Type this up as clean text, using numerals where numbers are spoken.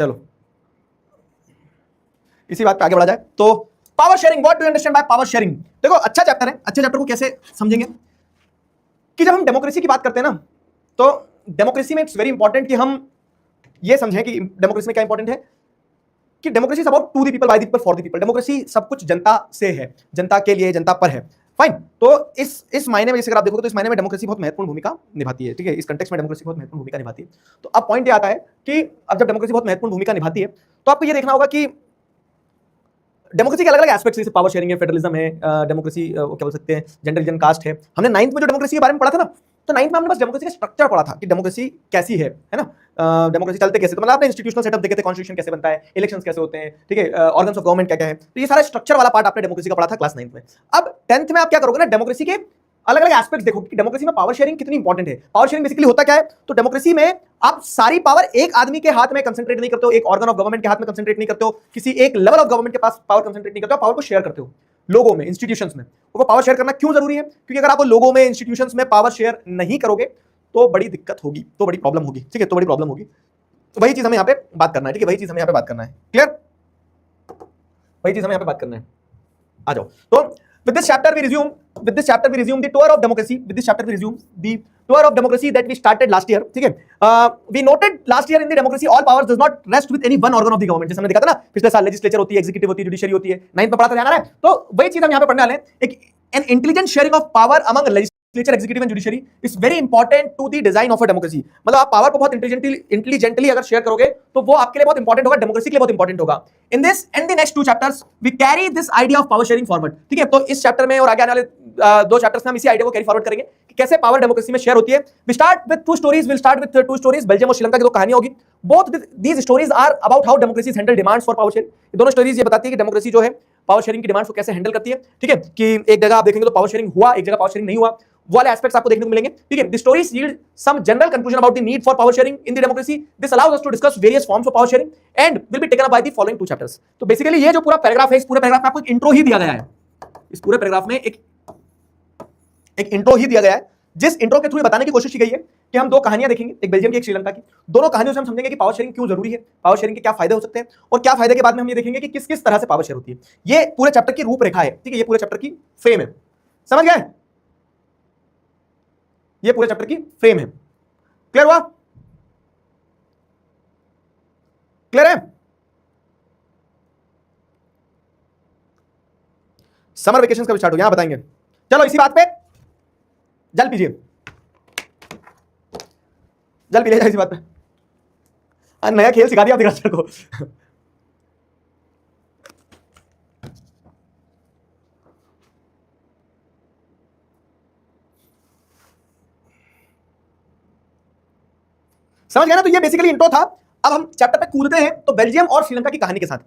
चलो इसी बात पे आगे बढ़ा जाए। तो power sharing, what do you understand by power sharing? देखो अच्छा चैप्टर है, अच्छे चैप्टर को कैसे समझेंगे कि जब हम डेमोक्रेसी की बात करते हैं ना, तो डेमोक्रेसी में इट्स वेरी इंपॉर्टेंट कि हम ये समझें कि डेमोक्रेसी में क्या इंपॉर्टेंट है कि democracy is about to the people, by the people, for the people. Democracy सब कुछ जनता से है, जनता के लिए, जनता पर है। फाइन। तो इस मायने में जैसे अगर आप देखोगे तो इस मायने में डेमोक्रेसी बहुत महत्वपूर्ण भूमिका निभाती है, ठीक है। इस कंटेक्स्ट में डेमोक्रेसी बहुत महत्वपूर्ण भूमिका निभाती है। तो अब पॉइंट ये आता है कि अब जब डेमोक्रेसी बहुत महत्वपूर्ण भूमिका निभाती है तो आपको ये देखना होगा कि डेमोक्रेसी के अलग अलग एस्पेक्ट्स, जैसे पावर शेयरिंग है, फेडरलिज्म है, डेमोक्रेसी क्या बोल सकते हैं, जेंडर रिलीजन कास्ट है। हमने 9th में जो डेमोक्रेसी के बारे में पढ़ा था ना, तो 9th में हमने बस डेमोक्रेसी का स्ट्रक्चर पढ़ा था कि डेमोक्रेसी कैसी है ना, डेमोक्रेसी चलते कैसे, तो मतलब आपने इंस्टीट्यूशनल सेटअप देखे थे, कॉन्स्टिट्यूशन कैसे बनता है, इलेक्शंस कैसे होते हैं, ठीक है, ऑर्गन्स ऑफ गवर्नमेंट क्या क्या है। तो ये सारा स्ट्रक्चर वाला पार्ट आपने डेमोक्रेसी का पढ़ा था क्लास 9th में। अब 10th में आप क्या करोगे ना, डेमोक्रेसी के अलग अलग एस्पेक्ट्स देखो कि डेमोक्रेसी में पावर शेयरिंग कितनी इंपॉर्टेंट है। पावर शेयरिंग बेसिकली होता क्या है, तो डेमोक्रेसी में आप सारी पावर एक आदमी के हाथ में कंसंट्रेट नहीं करते हो, एक ऑर्गन ऑफ गवर्नमेंट के हाथ में कंसंट्रेट नहीं करते हो, किसी एक लेवल ऑफ गवर्नमेंट के पास पावर कंसंट्रेट नहीं करते हो, पावर को शेयर करते हो लोगों में, इंस्टीट्यूशंस में। वो पावर शेयर करना क्यों जरूरी है? क्योंकि अगर आप लोगों में, इंस्टीट्यूशंस में पावर शेयर नहीं करोगे तो बड़ी दिक्कत होगी, तो बड़ी प्रॉब्लम होगी, ठीक है, तो बड़ी प्रॉब्लम होगी। तो वही चीज हमें यहाँ पे बात करना है, ठीक है, वही चीज हमें यहाँ पे बात करना है। क्लियर? वही चीज हमें यहाँ पे बात करना है। आ जाओ। तो with this chapter we resume the tour of democracy. With this chapter we resume the tour of democracy that we started last year. ठीक है, we noted last year in the democracy all powers does not rest with any one organ of the government. जैसे हमने देखा था ना पिछले साल, legislature होती है, एग्जीक्यूटिव होती है, जुडिशरी होती है, 9th में पढ़ा था, ध्यान आ रहा है? तो वही चीज हम यहाँ पे पढ़ने वाले हैं। एक an intelligent sharing of power among legislature, executive and judiciary is very important to the design of a democracy. मतलब आप पावर को बहुत इंटेलिजेंटली अगर शेयर करोगे तो वो आपके लिए बहुत इंपॉर्टेंट होगा, डेमोक्रेसी के लिए बहुत इंपॉर्टेंट होगा। In this and the next 2 chapters we carry this idea of power sharing forward, ठीक है। तो इस चैप्टर में और आगे आने वाले 2 चैप्टर्स में हम इसी आइडिया को कैरी फॉरवर्ड करेंगे कि कैसे पावर डेमोक्रेसी में शेयर होती है। We start with 2 stories, will start with 2 stories, Belgium और श्रीलंका की 2 कहानियां होगी। Both these stories are about how democracy handle demands for power sharing. ये दोनों स्टोरीज ये बताती है कि डेमोक्रेसी जो है पावर शेयरिंग की डिमांड्स को कैसे हैंडल करती है, ठीक है। कि एक जगह आप देखेंगे तो पावर शेयरिंग हुआ, एक जगह पावर शेयरिंग नहीं हुआ, वो वाले एस्पेक्ट्स आपको देखने को मिलेंगे, ठीक है। The stories yield some general conclusion about the need for power sharing in the democracy. This allows us to discuss various forms of power sharing and will be taken up by the following 2 chapters. तो basically ये जो पूरा paragraph है, इस पूरे paragraph में आपको एक इंट्रो ही दिया गया है। इस पूरे पैराग्राफ में एक इंट्रो ही दिया गया है, जिस इंट्रो के थ्रू बताने की कोशिश की गई है कि हम 2 कहानियां देखेंगे, एक बेल्जियम की, एक श्रीलंका की। दोनों कहानियों से हम समझेंगे कि पावर शेयरिंग क्यों जरूरी है, पावर शेयरिंग के क्या फायदे हो सकते हैं, और क्या फायदे के बाद में हम ये देखेंगे कि किस किस तरह से पावर शेयर होती है। ये पूरे चैप्टर की रूपरेखा है, ठीक है, ये पूरे चैप्टर की फ्रेम है। समझ गए? ये पूरे चैप्टर की फ्रेम है। क्लियर हुआ? क्लियर है? समर वेकेशन कब स्टार्ट हो, यहां बताएंगे। चलो इसी बात पे जल पीजिए, जल पी ले जाए इसी बात पे। नया खेल सिखा दिया आपने को। समझ गए ना? तो ये बेसिकली इंट्रो था। अब हम चैप्टर पे कूदते हैं तो बेल्जियम और श्रीलंका की कहानी के साथ।